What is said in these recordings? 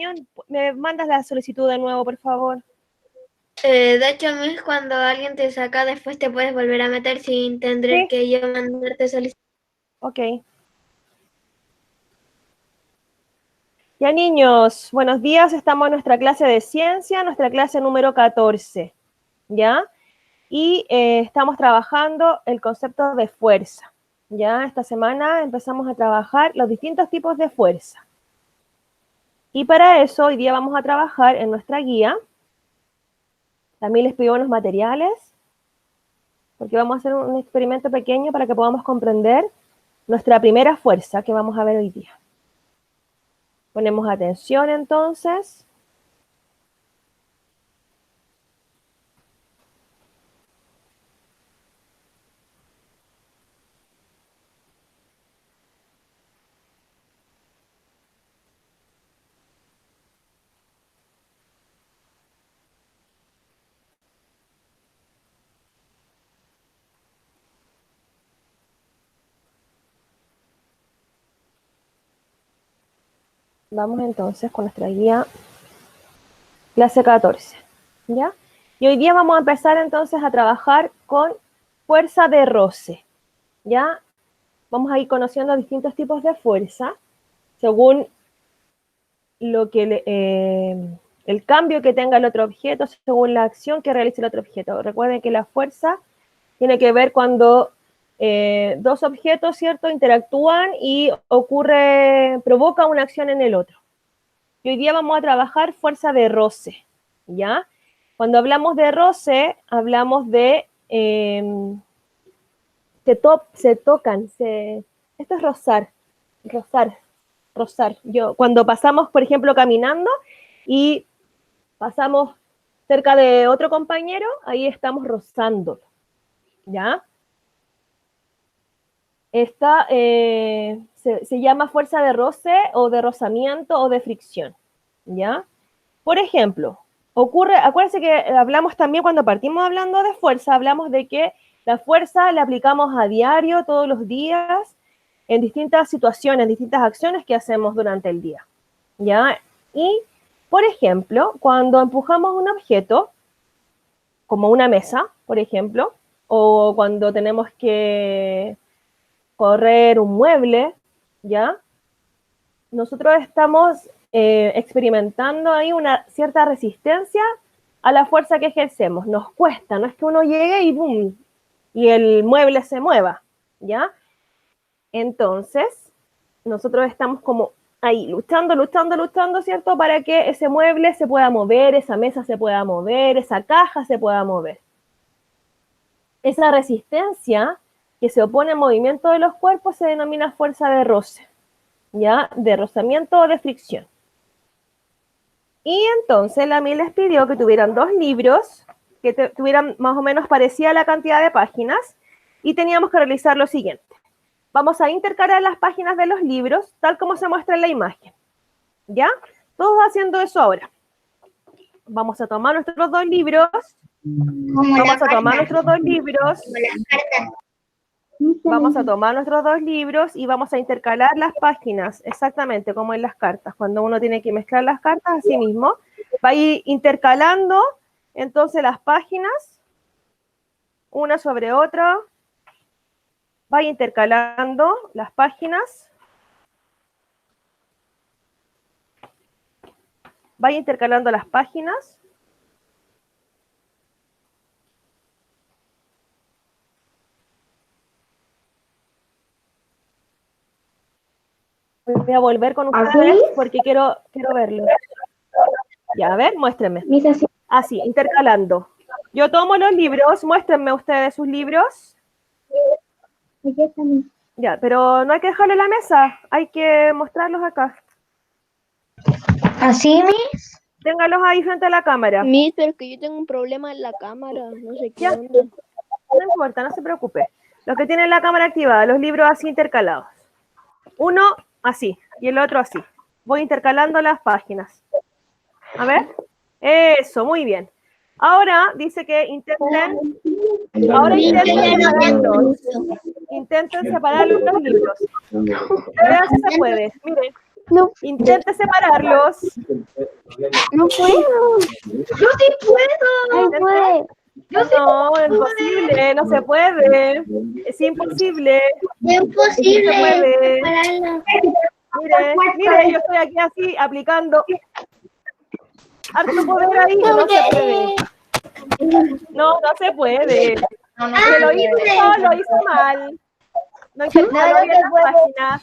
reunión, ¿me mandas la solicitud de nuevo, por favor? De hecho, Miss, cuando alguien te saca, después te puedes volver a meter sin tener Sí. que yo mandarte solicitud. Ok. Ya, niños, buenos días. Estamos en nuestra clase de ciencia, nuestra clase número 14, ¿ya? Y estamos trabajando el concepto de fuerza, ¿ya? Esta semana empezamos a trabajar los distintos tipos de fuerza. Y para eso, hoy día vamos a trabajar en nuestra guía. También les pido unos materiales, porque vamos a hacer un experimento pequeño para que podamos comprender nuestra primera fuerza que vamos a ver hoy día. Ponemos atención entonces. Vamos entonces con nuestra guía clase 14, ¿ya? Y hoy día vamos a empezar entonces a trabajar con fuerza de roce, ¿ya? Vamos a ir conociendo distintos tipos de fuerza según lo que el cambio que tenga el otro objeto, según la acción que realice el otro objeto. Recuerden que la fuerza tiene que ver cuando dos objetos, ¿cierto?, interactúan y provoca una acción en el otro. Y hoy día vamos a trabajar fuerza de roce, ¿ya? Cuando hablamos de roce, hablamos de se tocan, esto es rozar. Cuando pasamos, por ejemplo, caminando y pasamos cerca de otro compañero, ahí estamos rozando, ¿ya? Esta se llama fuerza de roce o de rozamiento o de fricción, ¿ya? Por ejemplo, acuérdense que hablamos también cuando partimos hablando de fuerza, hablamos de que la fuerza la aplicamos a diario, todos los días, en distintas situaciones, en distintas acciones que hacemos durante el día, ¿ya? Y, por ejemplo, cuando empujamos un objeto, como una mesa, por ejemplo, o cuando tenemos que correr un mueble, ¿ya? Nosotros estamos experimentando ahí una cierta resistencia a la fuerza que ejercemos. Nos cuesta, no es que uno llegue y ¡boom! Y el mueble se mueva, ¿ya? Entonces, nosotros estamos como ahí, luchando, ¿cierto? Para que ese mueble se pueda mover, esa mesa se pueda mover, esa caja se pueda mover. Esa resistencia que se opone al movimiento de los cuerpos se denomina fuerza de roce, ¿ya? De rozamiento o de fricción. Y entonces la MIL les pidió que tuvieran 2 libros, que tuvieran más o menos parecida la cantidad de páginas, y teníamos que realizar lo siguiente. Vamos a intercalar las páginas de los libros, tal como se muestra en la imagen, ¿ya? Todos haciendo eso ahora. Vamos a tomar nuestros 2 libros. Vamos a tomar nuestros 2 libros. Vamos a tomar nuestros 2 libros y vamos a intercalar las páginas, exactamente como en las cartas. Cuando uno tiene que mezclar las cartas, así mismo, va a ir intercalando entonces las páginas, una sobre otra, va a ir intercalando las páginas, va a ir intercalando las páginas. Voy a volver con ustedes porque quiero verlo. Ya, a ver, muéstrenme. Así, intercalando. Yo tomo los libros, muéstrenme ustedes sus libros. Ya, pero no hay que dejarlo en la mesa, hay que mostrarlos acá. ¿Así, Miss? Téngalos ahí frente a la cámara. Miss, pero es que yo tengo un problema en la cámara, no sé qué Ya, onda. no importa, no se preocupe. Los que tienen la cámara activada, los libros así intercalados. Uno así y el otro así. Voy intercalando las páginas. A ver. Eso, muy bien. Ahora dice que intenten separarlos. Intenten separar los libros. Vean si se puede. Miren, No, Intente separarlos. no puedo. Yo sí puedo. No puedo. No, es imposible, no se puede. Es imposible. Es imposible No se puede. separarla. Mire, yo estoy aquí así aplicando harto poder ahí, no se puede. No se puede. Que lo hizo mal. No intercaló bien las páginas.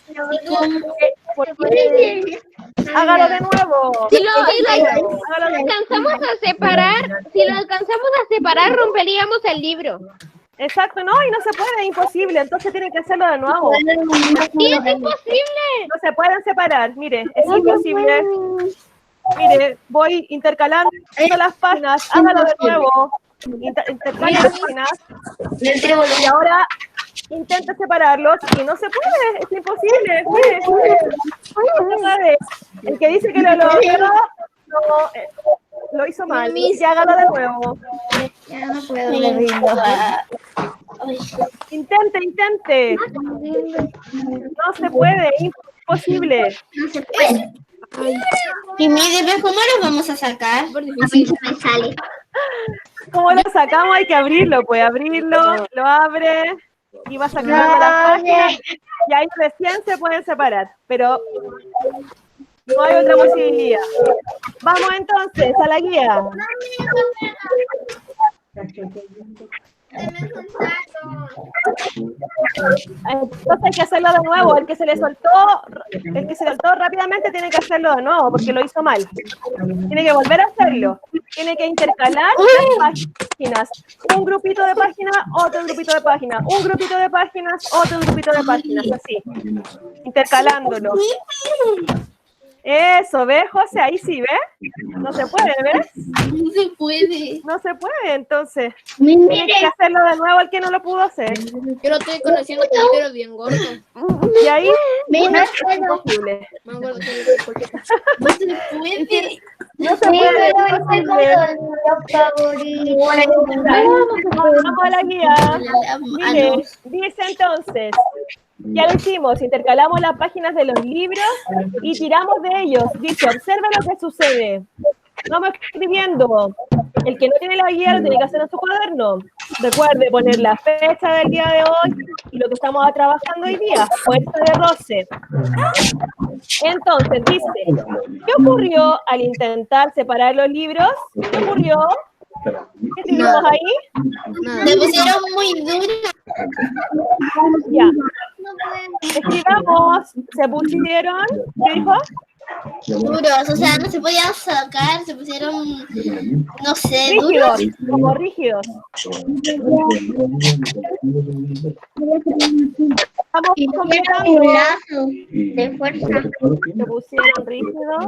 Hágalo de nuevo. Si lo Hágalo de nuevo. alcanzamos a separar, romperíamos el libro. Exacto, no, y no se puede, es imposible, entonces tienen que hacerlo de nuevo. Sí, es imposible. No se pueden separar, mire, es imposible. Mire, voy intercalando las páginas, hágalo de nuevo. Intercala las páginas. Y ahora intenta separarlos y no se puede, es imposible. Mire, no se puede. El que dice que lo logró, lo hizo mal. Y hágalo de nuevo. Ya no puedo, me rindo. Intente. No se puede, es imposible. No se puede. Y mire, ¿cómo lo vamos a sacar? A mí se me sale. ¿Cómo lo sacamos? Hay que abrirlo, pues abrirlo, lo abre y va sacando las páginas y ahí recién se pueden separar, pero no hay otra posibilidad. Vamos entonces a la guía. Entonces hay que hacerlo de nuevo. El que se soltó rápidamente tiene que hacerlo de nuevo porque lo hizo mal. Tiene que volver a hacerlo. Tiene que intercalar las páginas. Un grupito de páginas, otro grupito de páginas. Un grupito de páginas, otro grupito de páginas. Así. Intercalándolo. Eso, ¿ves, José? Ahí sí, ¿ves? No se puede, ¿ves? No se puede. No se puede, entonces. Tiene que hacerlo de nuevo el que no lo pudo hacer. Yo lo estoy conociendo con libros bien gordos. Y ahí Mira, es imposible. Más gordos que el porque No se puede. No se puede, es imposible. Vamos a la guía. Mire, dice entonces, ya lo hicimos, intercalamos las páginas de los libros y tiramos de ellos. Dice, observa lo que sucede. Vamos escribiendo. El que no tiene la guía lo tiene que hacer en su cuaderno. Recuerde poner la fecha del día de hoy y lo que estamos trabajando hoy día. Fuerza de roce. Entonces, dice, ¿qué ocurrió al intentar separar los libros? ¿Qué ocurrió? ¿Qué escribimos ahí? Se pusieron muy duros. Ya. Escribamos, se pusieron, ¿qué dijo? Duros, o sea, no se podían sacar, se pusieron, no sé, Rígidos, duros. como rígidos. Estamos un completando. lazo de fuerza. Se pusieron rígidos.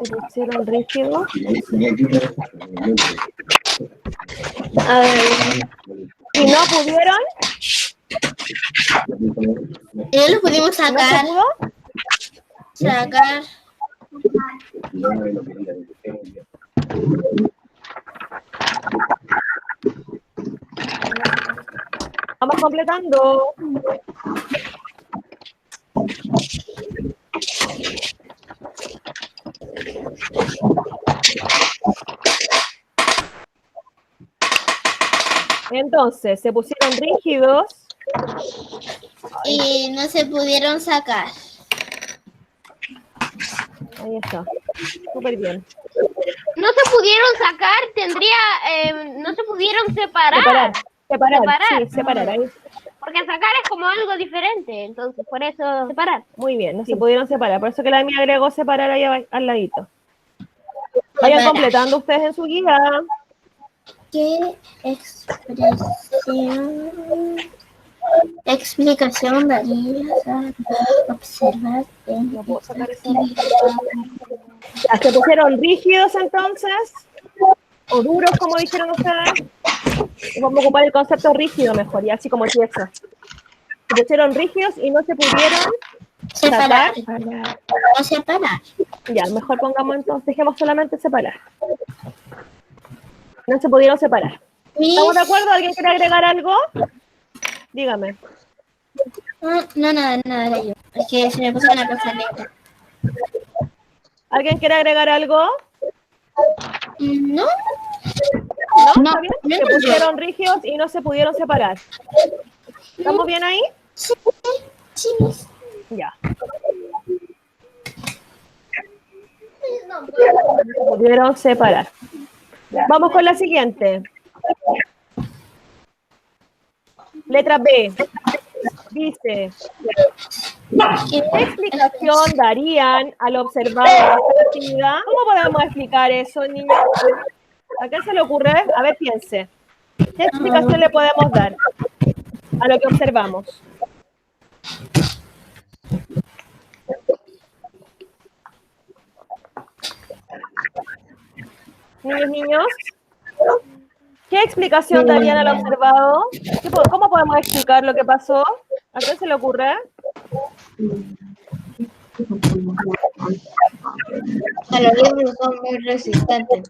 Se pusieron rígidos. A ver. Y no pudieron. Y no los pudimos ¿No se sacar, pudo? sacar. Vamos completando. Entonces, se pusieron rígidos. Y no se pudieron sacar. Ahí está. Súper bien. no se pudieron sacar, no se pudieron separar. Separar. Sí, separar. Ahí. Porque sacar es como algo diferente, entonces por eso separar. Muy bien, no se pudieron separar. Por eso que la mía agregó separar ahí al ladito. Vayan completando ustedes en su guía. ¿Qué explicación darías a observar en No puedo sacar eso. Ya, se pusieron rígidos entonces, o duros como dijeron ustedes. Vamos a ocupar el concepto rígido mejor, y así como tieso. Se pusieron rígidos y no se pudieron separar? sacar. O separar. Ya, mejor pongamos entonces, dejemos solamente separar. No se pudieron separar. ¿Estamos de acuerdo? ¿Alguien quiere agregar algo? Dígame. No, nada, era yo. Es que se me puso una cosa lenta. ¿Alguien quiere agregar algo? No, ¿No? ¿Está bien? Se pusieron rígidos y no se pudieron separar. ¿Estamos bien ahí? sí. Ya. Se pudieron separar. Vamos con la siguiente. Letra B. Dice, ¿qué explicación darían al observar esta actividad? ¿Cómo podemos explicar eso, niños? ¿A qué se le ocurre? A ver, piense. ¿Qué explicación le podemos dar a lo que observamos? Niños, ¿qué explicación darían al observado? ¿Cómo podemos explicar lo que pasó? ¿A qué se le ocurre? Que los libros son muy resistentes.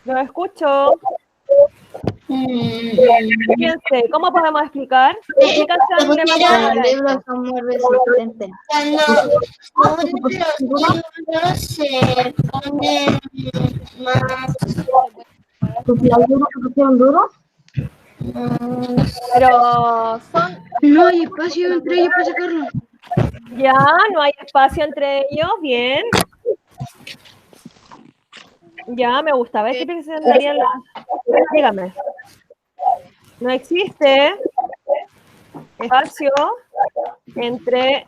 Lo escucho. Fíjense, ¿cómo podemos explicar? ¿Qué explicación le podemos dar Los a libros esto? son muy resistentes. Cuando los libros se ponen más... Pero son, No hay espacio entre ellos para sacarlo. ya, no hay espacio entre ellos, bien. Ya, me gusta. A ver qué explicación darían la... Dígame. No existe espacio entre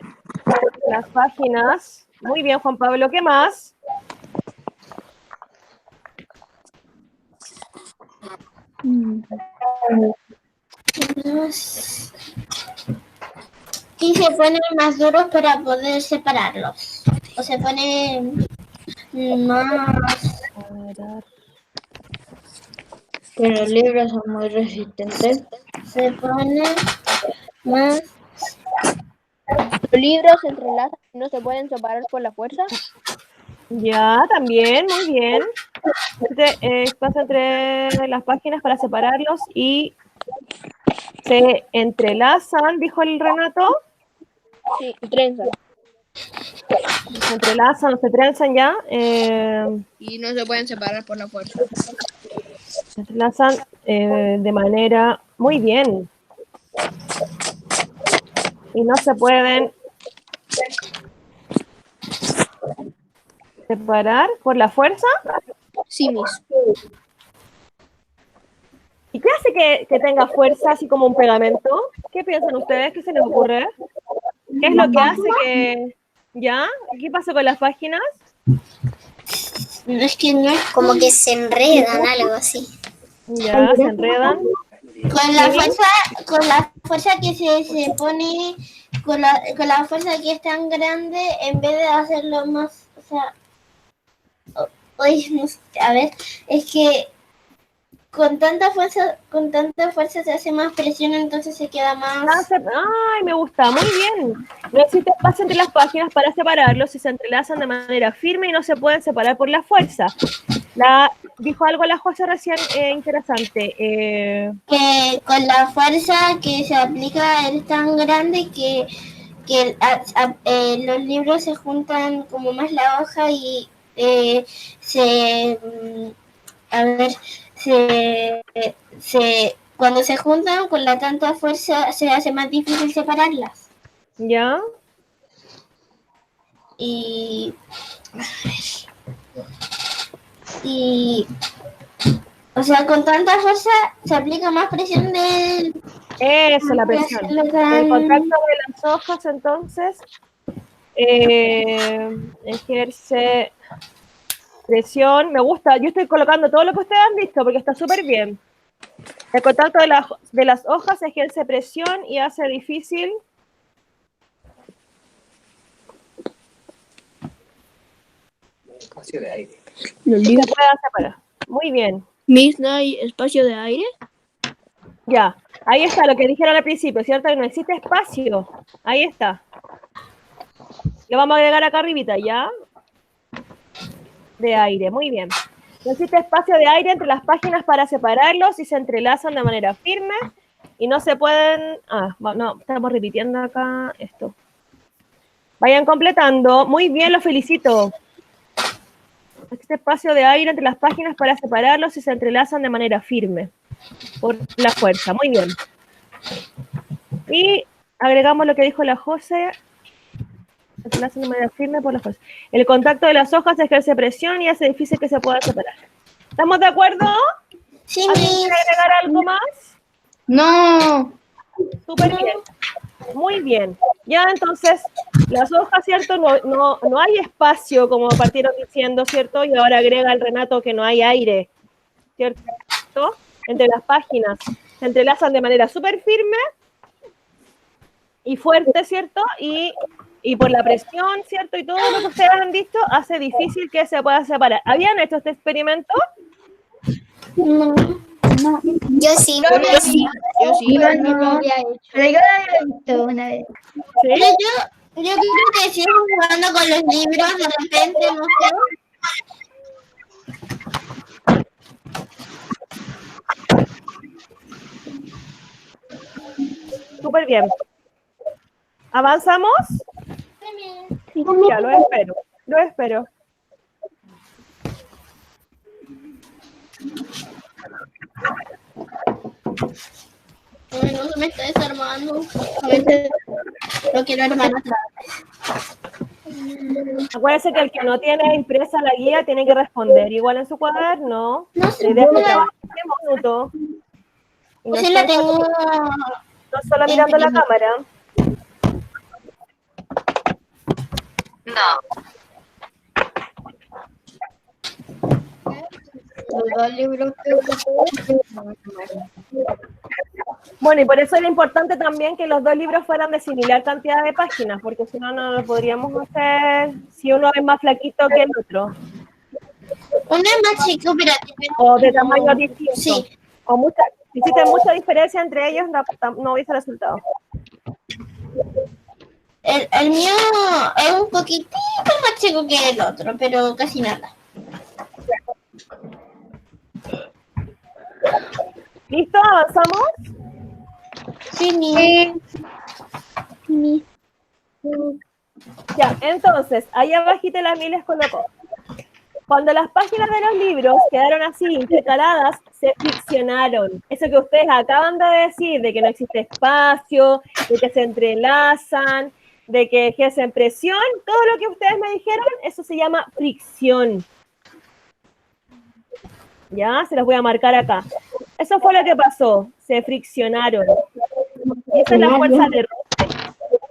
las páginas. Muy bien, Juan Pablo, ¿qué más? Y se ponen más duros para poder separarlos. O se ponen más... Que los libros son muy resistentes. Se ponen más... Los libros se entrelazan y no se pueden separar por la fuerza. Ya, también, muy bien. Espacio entre las páginas para separarlos y se entrelazan, dijo el Renato. Sí, trenzan. Se entrelazan, se trenzan ya. Y no se pueden separar por la fuerza. Se entrelazan de manera muy bien. Y no se pueden separar por la fuerza. Sí, mis. ¿Y qué hace que tenga fuerza así como un pegamento? ¿Qué piensan ustedes? ¿Qué se les ocurre? ¿Qué es lo que hace que... ¿Ya? ¿Qué pasa con las páginas? No es que no es Como que se enredan, algo así. Ya, se enredan. con la fuerza que se pone, con la fuerza que es tan grande, en vez de hacerlo más, o sea, no sé, a ver, es que con tanta fuerza se hace más presión, entonces se queda más... Ay, me gusta, muy bien. No existe espacio entre las páginas para separarlos y se entrelazan de manera firme y no se pueden separar por la fuerza. Dijo algo la José recién interesante. Que con la fuerza que se aplica es tan grande que los libros se juntan como más la hoja y cuando se juntan con la tanta fuerza se hace más difícil separarlas. ¿Ya? O sea, con tanta fuerza se aplica más presión del... Eso, la presión. El contacto de las hojas, entonces, ejerce presión. Me gusta. Yo estoy colocando todo lo que ustedes han visto porque está súper bien. El contacto de las hojas ejerce presión y hace difícil Espacio de aire. Los que libros. se pueda separar. Muy bien. Mis, ¿no hay espacio de aire? Ya. Ahí está lo que dijeron al principio, ¿cierto? Que no existe espacio. Ahí está. Lo vamos a agregar acá arribita, ¿ya? De aire. Muy bien. No existe espacio de aire entre las páginas para separarlos y se entrelazan de manera firme y no se pueden... no, estamos repitiendo acá esto. Vayan completando. Muy bien, los felicito. Existe espacio de aire entre las páginas para separarlos y se entrelazan de manera firme por la fuerza. Muy bien. Y agregamos lo que dijo la José. Se entrelazan de manera firme por la fuerza. El contacto de las hojas ejerce presión y hace difícil que se pueda separar. ¿Estamos de acuerdo? Sí, ¿Alguien quiere agregar algo más? No. Súper bien. Muy bien. Ya entonces, las hojas, ¿cierto? No hay espacio, como partieron diciendo, ¿cierto? Y ahora agrega el Renato que no hay aire, ¿cierto? Entre las páginas. Se entrelazan de manera súper firme y fuerte, ¿cierto? Y por la presión, ¿cierto? Y todo lo que ustedes han visto hace difícil que se pueda separar. ¿Habían hecho este experimento? No. Yo sí. Yo sí. Yo no lo había hecho. Pero yo lo había visto una vez. ¿Sí? Yo creo que si jugando con los libros, de repente, no sé. Súper bien. ¿Avanzamos? Ya, lo espero. Lo espero. Ay, no se me está desarmando. A veces lo quiero armar otra vez. Acuérdense que el que no tiene impresa la guía tiene que responder igual en su cuaderno. No sé, La idea es que trabajen en minuto. Y no sí la estén tengo. no solo mirando la cámara. Los dos libros que Bueno, y por eso era importante también que los dos libros fueran de similar cantidad de páginas, porque si no, no lo podríamos hacer si uno es más flaquito que el otro. Uno es más chico, pero O de tamaño distinto. sí. O si existe mucha diferencia entre ellos, no hubiese resultado. El mío es un poquitito más chico que el otro, pero casi nada. ¿Listo? ¿Avanzamos? Sí, Ya, entonces, ahí abajito la Mili les colocó. Cuando las páginas de los libros quedaron así intercaladas, se friccionaron. Eso que ustedes acaban de decir, de que no existe espacio, de que se entrelazan, de que ejercen presión, todo lo que ustedes me dijeron, eso se llama fricción. Ya, se los voy a marcar acá. Eso fue lo que pasó, se friccionaron. Y esa es la fuerza de roce.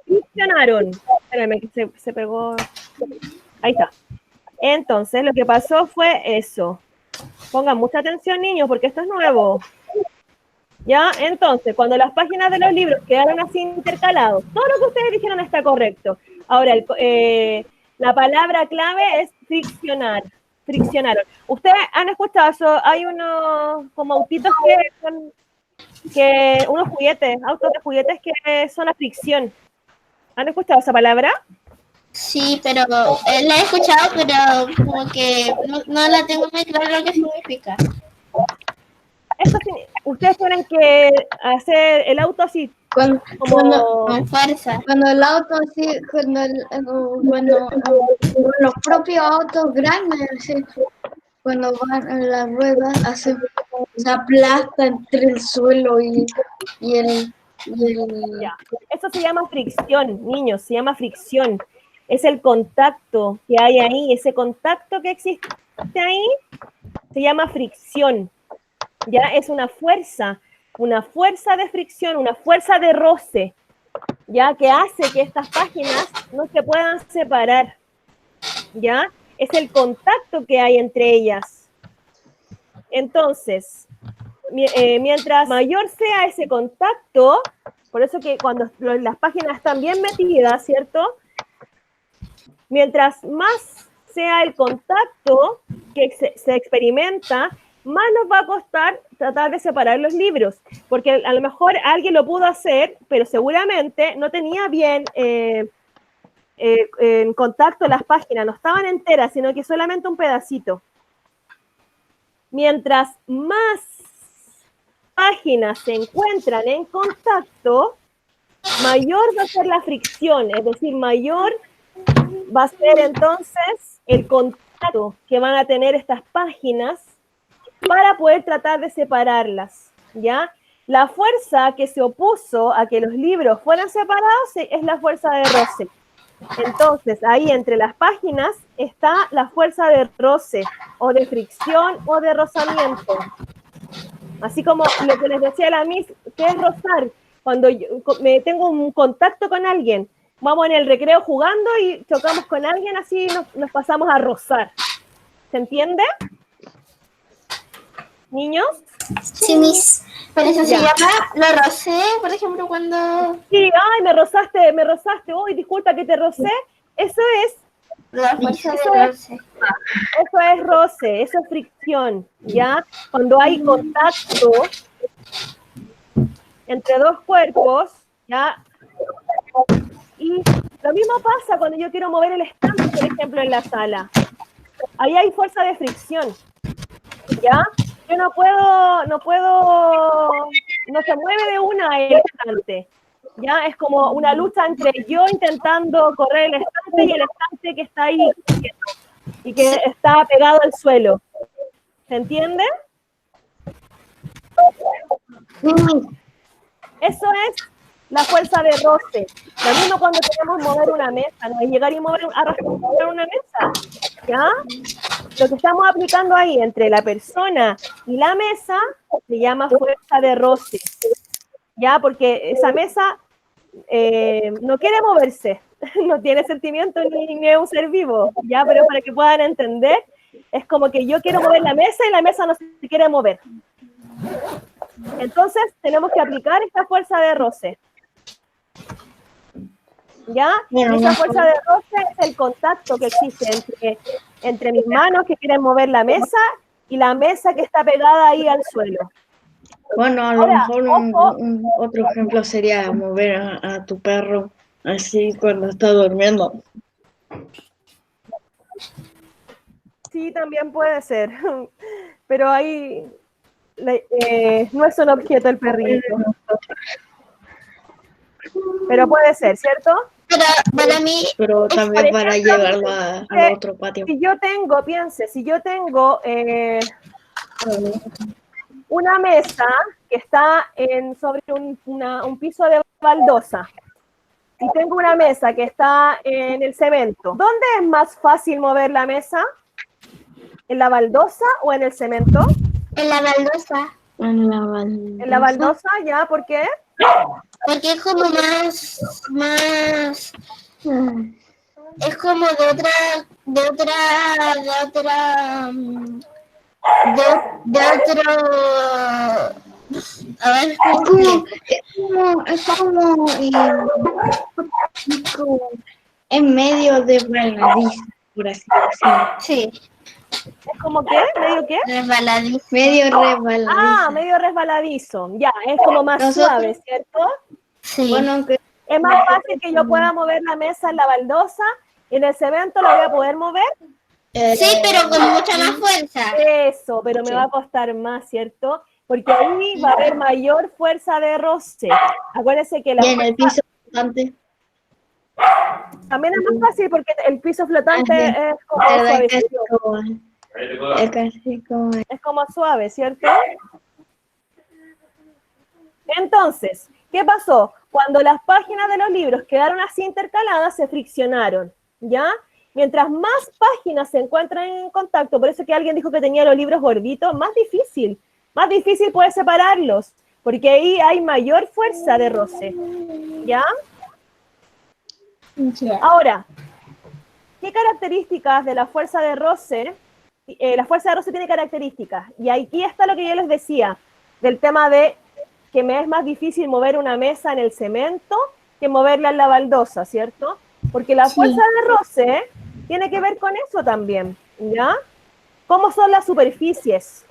Friccionaron. Espérame, que se pegó. Ahí está. Entonces, lo que pasó fue eso. Pongan mucha atención, niños, porque esto es nuevo. ¿Ya? Entonces, cuando las páginas de los libros quedaron así intercalados, todo lo que ustedes dijeron está correcto. Ahora, la palabra clave es friccionar. Friccionaron. ¿Ustedes han escuchado eso? Hay unos como autitos que unos juguetes, autos de juguetes que son a fricción. ¿Han escuchado esa palabra? sí, pero la he escuchado, pero como que no la tengo muy clara lo que significa. Ustedes tienen que hacer el auto así, Cuando Con fuerza. el auto así, cuando los propios autos grandes, así, cuando van en las ruedas, se aplasta entre el suelo y el Ya. Eso se llama fricción, niños, se llama fricción. Es el contacto que hay ahí, ese contacto que existe ahí se llama fricción. Ya es una fuerza de fricción, una fuerza de roce, ya que hace que estas páginas no se puedan separar. Ya es el contacto que hay entre ellas. Entonces, mientras mayor sea ese contacto, por eso que cuando las páginas están bien metidas, ¿cierto? Mientras más sea el contacto que se experimenta, más nos va a costar tratar de separar los libros, porque a lo mejor alguien lo pudo hacer, pero seguramente no tenía bien en contacto las páginas, no estaban enteras, sino que solamente un pedacito. mientras más páginas se encuentran en contacto, mayor va a ser la fricción, es decir, mayor va a ser entonces el contacto que van a tener estas páginas para poder tratar de separarlas, ¿ya? La fuerza que se opuso a que los libros fueran separados es la fuerza de roce. Entonces, ahí entre las páginas está la fuerza de roce, o de fricción, o de rozamiento. Así como lo que les decía la Miss, que es rozar. Cuando yo tengo un contacto con alguien, vamos en el recreo jugando y chocamos con alguien, así nos pasamos a rozar. ¿Se entiende? ¿Niños? Sí, Miss. Pero eso se Ya. llama lo rocé, por ejemplo, cuando Sí, ay, me rozaste, uy, disculpa que te rocé. Eso es la fuerza Eso de es- roce. Eso es roce, eso es fricción, ¿ya? Cuando hay contacto entre dos cuerpos, ¿ya? Y lo mismo pasa cuando yo quiero mover el estante, por ejemplo, en la sala. Ahí hay fuerza de fricción, ¿ya? Yo no se mueve de una el estante, ¿ya? Es como una lucha entre yo intentando correr el estante y el estante que está ahí quieto y que está pegado al suelo. ¿Se entiende? Eso es la fuerza de roce. Lo mismo cuando queremos mover una mesa, no es llegar y arrastrar una mesa, ¿ya? Lo que estamos aplicando ahí entre la persona y la mesa se llama fuerza de roce, ¿ya? Porque esa mesa no quiere moverse, no tiene sentimiento ni es un ser vivo, ¿ya? Pero para que puedan entender, es como que yo quiero mover la mesa y la mesa no se quiere mover. Entonces, tenemos que aplicar esta fuerza de roce. ¿Ya? Y esa fuerza de roce es el contacto que existe entre mis manos que quieren mover la mesa y la mesa que está pegada ahí al suelo. Bueno, a lo Ahora, mejor ojo. otro ejemplo sería mover a tu perro así cuando está durmiendo. Sí, también puede ser, pero ahí no es un objeto el perrito. Pero puede ser, ¿cierto? Pero para mí, Pero también por para ejemplo, llevarlo al otro patio. Si yo tengo una mesa que está sobre un piso de baldosa y tengo una mesa que está en el cemento, ¿dónde es más fácil mover la mesa? ¿En la baldosa o en el cemento? en la baldosa, En la baldosa, ¿ya? ¿Por qué? porque es como más, es como de otro, a ver, ¿cómo explico? Es como en medio de baladizo, por así decirlo. Sí, ¿Es como qué? ¿Medio qué? resbaladizo. Medio rebaladizo. Ah, medio resbaladizo. Ya, es como más Nosotros- suave, ¿cierto? Sí. Bueno, aunque Es más fácil que yo pueda mover la mesa en la baldosa y en el cemento la voy a poder mover. Sí, pero con mucha más fuerza. Eso, pero me va a costar más, ¿cierto? Porque ahí va a haber mayor fuerza de roce. Acuérdense que la y en el fuerza piso flotante, también es más fácil porque el piso flotante Ajá. es como ¿verdad? Casi suavecito. como, es casi como Es como suave, ¿cierto? Entonces, ¿qué pasó? Cuando las páginas de los libros quedaron así intercaladas, se friccionaron, ¿ya? Mientras más páginas se encuentran en contacto, por eso que alguien dijo que tenía los libros gorditos, más difícil poder separarlos, porque ahí hay mayor fuerza de roce, ¿ya? Ahora, ¿qué características de la fuerza de roce? La fuerza de roce tiene características, y aquí está lo que yo les decía, del tema de que me es más difícil mover una mesa en el cemento que moverla en la baldosa, ¿cierto? Porque la fuerza de roce tiene que ver con eso también, ¿ya? ¿Cómo son las superficies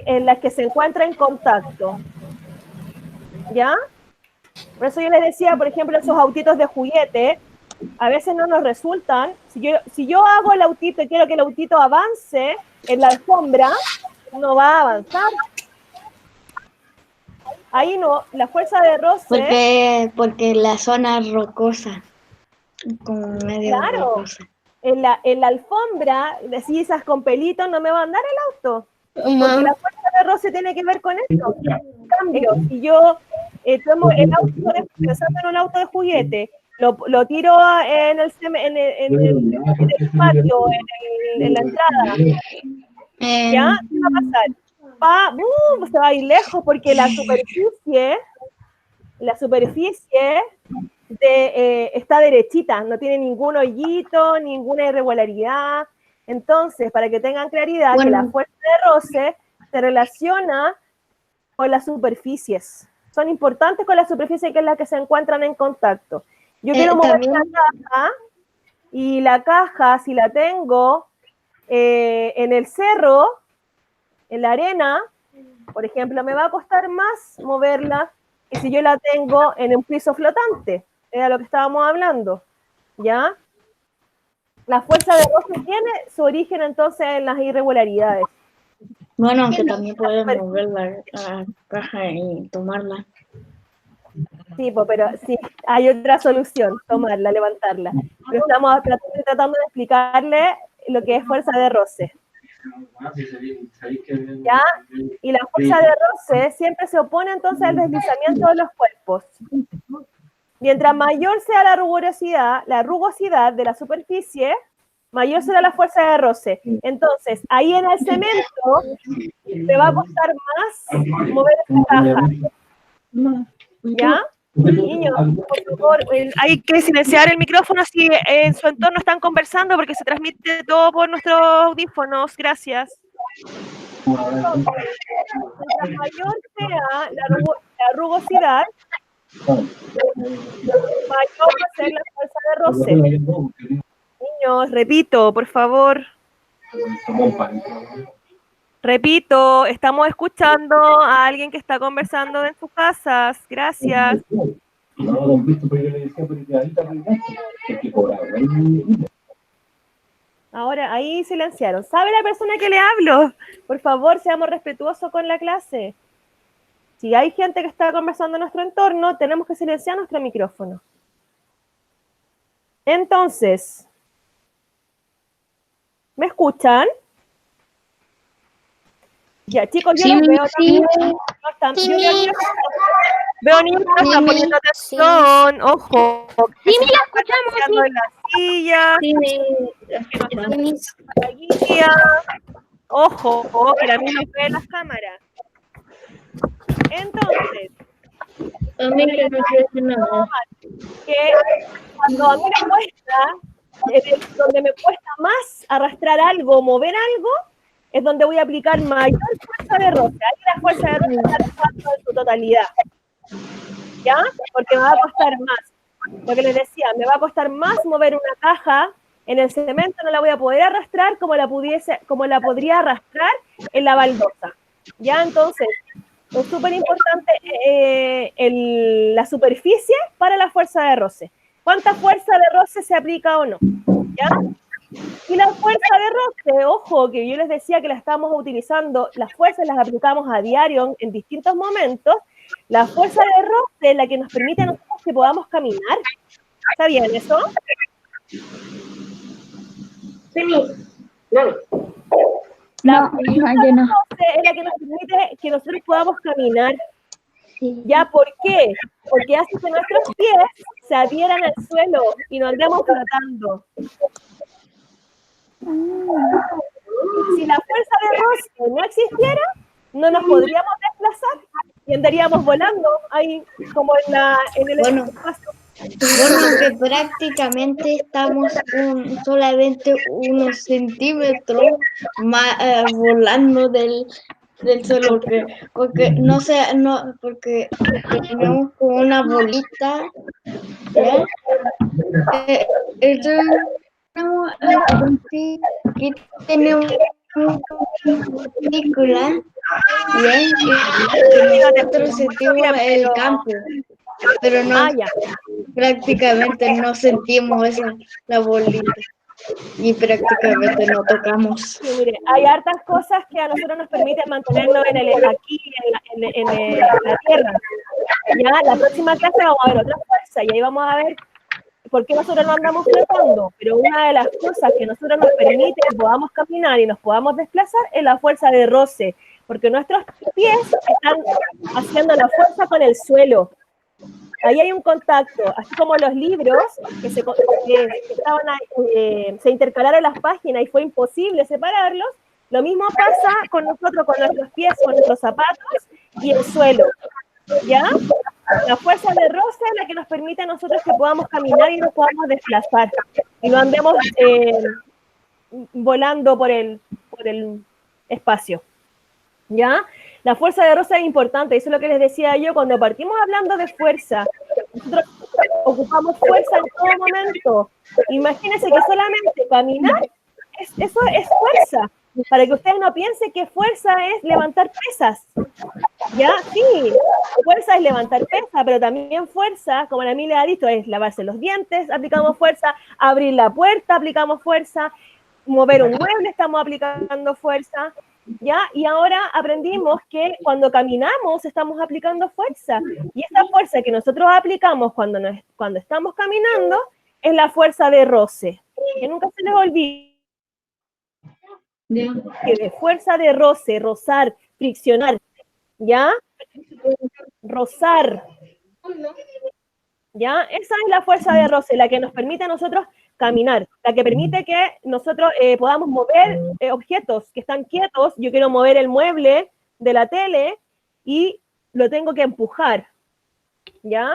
en las que se encuentra en contacto? ¿Ya? Por eso yo les decía, por ejemplo, esos autitos de juguete, a veces no nos resultan. Si yo hago el autito y quiero que el autito avance en la alfombra, no va a avanzar. Ahí no, la fuerza de roce... Porque la zona es rocosa, como medio Claro. rocosa. En la alfombra, si esas con pelitos, no me va a andar el auto. Porque la fuerza de roce tiene que ver con esto. En cambio, si yo tomo el auto, pensando en un auto de juguete, lo tiro en el patio, en la entrada, ¿ya? ¿Qué va a pasar? Se va a ir lejos porque la superficie está derechita, no tiene ningún hoyito, ninguna irregularidad. Entonces, para que tengan claridad, que la fuerza de roce se relaciona con las superficies. Son importantes con la superficie que es la que se encuentran en contacto. Yo quiero mover la caja, y la caja, si la tengo en el cerro, en la arena, por ejemplo, me va a costar más moverla que si yo la tengo en un piso flotante. Era lo que estábamos hablando, ¿ya? La fuerza de roce tiene su origen entonces en las irregularidades. Bueno, aunque también puedes mover la caja y tomarla. Sí, pero sí, hay otra solución, tomarla, levantarla. Pero estamos tratando de explicarle lo que es fuerza de roce. ¿Ya? Y la fuerza de roce siempre se opone entonces al deslizamiento de los cuerpos. Mientras mayor sea la rugosidad de la superficie, mayor será la fuerza de roce. Entonces, ahí en el cemento te va a costar más mover esta caja. ¿Ya? Niños, por favor, hay que silenciar el micrófono si en su entorno están conversando porque se transmite todo por nuestros audífonos. Gracias. Entonces, mientras mayor sea la rugosidad, mayor va a ser la fuerza de roce. Niños, repito, por favor. Repito, estamos escuchando a alguien que está conversando en sus casas. Gracias. Ahora, ahí silenciaron. ¿Sabe la persona que le hablo? Por favor, seamos respetuosos con la clase. Si hay gente que está conversando en nuestro entorno, tenemos que silenciar nuestro micrófono. Entonces, ¿me escuchan? Ya, chicos, yo los veo también. Veo niños que no están poniendo atención. Ojo. Sí, la escuchamos. En la silla. La guía. Ojo, que a mí no ve las cámaras. Entonces, que cuando a mí me cuesta, donde me cuesta más arrastrar algo, mover algo, es donde voy a aplicar mayor fuerza de roce. Ahí la fuerza de roce está actuando en su totalidad. ¿Ya? Porque me va a costar más. Lo que les decía, me va a costar más mover una caja en el cemento, no la voy a poder arrastrar como la podría arrastrar en la baldosa. ¿Ya? Entonces, es súper importante la superficie para la fuerza de roce. ¿Cuánta fuerza de roce se aplica o no? ¿Ya? Y la fuerza de roce, ojo, que yo les decía que la estamos utilizando, las fuerzas las aplicamos a diario en distintos momentos. La fuerza de roce es la que nos permite a nosotros que podamos caminar. ¿Sabían eso? Sí. La fuerza de roce es la que nos permite que nosotros podamos caminar. ¿Ya? ¿Por qué? Porque hace que nuestros pies se adhieran al suelo y no andemos flotando. Si la fuerza de roce no existiera, no nos podríamos desplazar y andaríamos volando ahí como en el espacio. Bueno, que prácticamente estamos solamente unos centímetros más volando del suelo, porque no sé, porque tenemos como una bolita, ¿ya? Aquí tenemos una película, ¿bien? Y nosotros sentimos el campo, pero no, prácticamente no sentimos la bolita. y prácticamente no tocamos. Sí, mire, hay hartas cosas que a nosotros nos permiten mantenernos aquí, en la Tierra. Ya, la próxima clase vamos a ver otra fuerza y ahí vamos a ver por qué nosotros no andamos flotando. Pero una de las cosas que nosotros nos permite que podamos caminar y nos podamos desplazar es la fuerza de roce, porque nuestros pies están haciendo la fuerza con el suelo. Ahí hay un contacto, así como los libros que estaban ahí, se intercalaron las páginas y fue imposible separarlos. Lo mismo pasa con nosotros, con nuestros pies, con nuestros zapatos y el suelo, ¿ya? La fuerza de roce es la que nos permite a nosotros que podamos caminar y nos podamos desplazar y no andemos volando por el espacio, ¿ya? La fuerza de roce es importante, eso es lo que les decía yo, cuando partimos hablando de fuerza, nosotros ocupamos fuerza en todo momento. Imagínense que solamente caminar, eso es fuerza, para que ustedes no piensen que fuerza es levantar pesas, ¿ya? Sí, fuerza es levantar pesas, pero también fuerza, como la Emilia ha dicho, es lavarse los dientes, aplicamos fuerza, abrir la puerta, aplicamos fuerza, mover un mueble, estamos aplicando fuerza, ¿ya? Y ahora aprendimos que cuando caminamos estamos aplicando fuerza. Y esa fuerza que nosotros aplicamos cuando estamos caminando es la fuerza de roce. Que nunca se les olvide. Que de fuerza de roce, rozar, friccionar, ¿ya? Rozar. ¿Ya? Esa es la fuerza de roce, la que nos permite a nosotros caminar, la que permite que nosotros podamos mover objetos que están quietos. Yo quiero mover el mueble de la tele y lo tengo que empujar, ¿ya?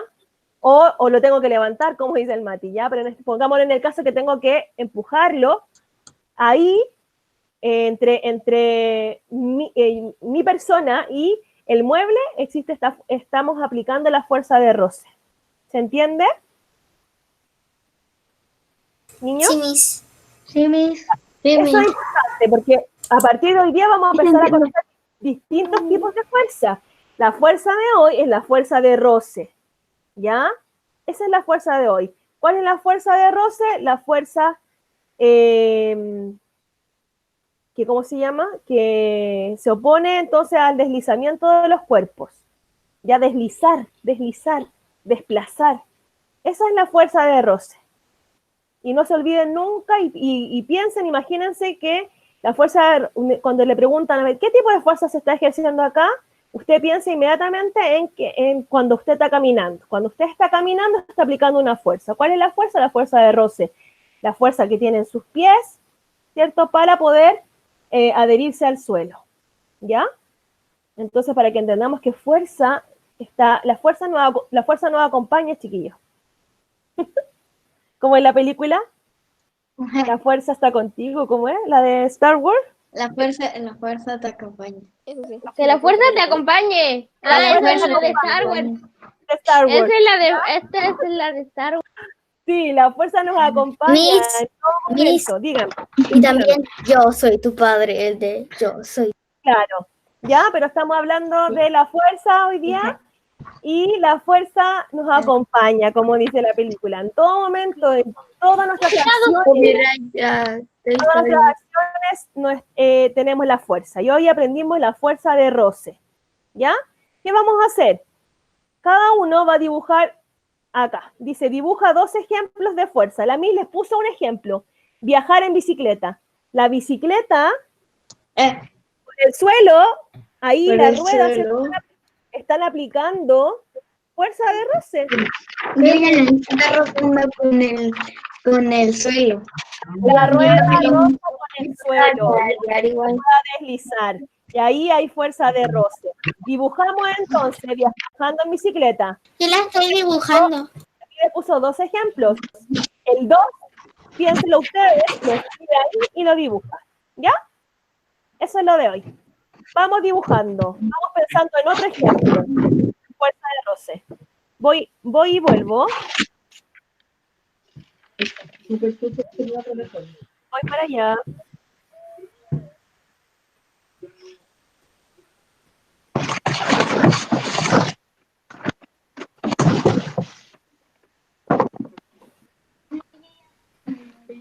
O lo tengo que levantar, como dice el Mati, ¿ya? Pero pongámoslo en el caso que tengo que empujarlo, ahí, entre mi persona y el mueble, estamos aplicando la fuerza de roce. ¿Se entiende? ¿Niños? Sí, Miss. Sí, Miss. Eso es importante, porque a partir de hoy día vamos a empezar a conocer distintos tipos de fuerza. La fuerza de hoy es la fuerza de roce, ¿ya? Esa es la fuerza de hoy. ¿Cuál es la fuerza de roce? La fuerza, ¿cómo se llama? Que se opone entonces al deslizamiento de los cuerpos. Ya deslizar, desplazar. Esa es la fuerza de roce. Y no se olviden nunca y piensen, imagínense que la fuerza, cuando le preguntan a ver qué tipo de fuerza se está ejerciendo acá, usted piensa inmediatamente en cuando usted está caminando. Cuando usted está caminando, está aplicando una fuerza. ¿Cuál es la fuerza? La fuerza de roce. La fuerza que tienen sus pies, ¿cierto? Para poder adherirse al suelo, ¿ya? Entonces, para que entendamos que la fuerza nos acompaña, chiquillos. ¿Cómo es la película? La fuerza está contigo, ¿cómo es? ¿La de Star Wars? La fuerza te acompaña. Que la fuerza te acompañe. La Esa fuerza es la de te Star Wars. De Star Wars. Esta es la de Star Wars. Sí, la fuerza nos acompaña en todo momento. Díganme. Y también yo soy tu padre, el de yo soy. Claro, ya, pero estamos hablando de la fuerza hoy día y la fuerza nos acompaña, como dice la película, en todo momento, en todas nuestras acciones, tenemos la fuerza. Y hoy aprendimos la fuerza de roce, ¿ya? ¿Qué vamos a hacer? Cada uno va a dibujar acá. Dice, dibuja 2 ejemplos de fuerza. La Miss les puso un ejemplo. Viajar en bicicleta. La bicicleta, por el suelo, ahí las ruedas están aplicando fuerza de roce. Miren, está rozando con el suelo. La rueda roza con el suelo. Va a deslizar. Y ahí hay fuerza de roce. Dibujamos entonces viajando en bicicleta. Yo la estoy dibujando. Aquí le puso 2 ejemplos. El 2, piénsenlo ustedes, lo escribe ahí y lo dibuja. ¿Ya? Eso es lo de hoy. Vamos dibujando. Vamos pensando en otro ejemplo. Fuerza de roce. Voy y vuelvo. Voy para allá.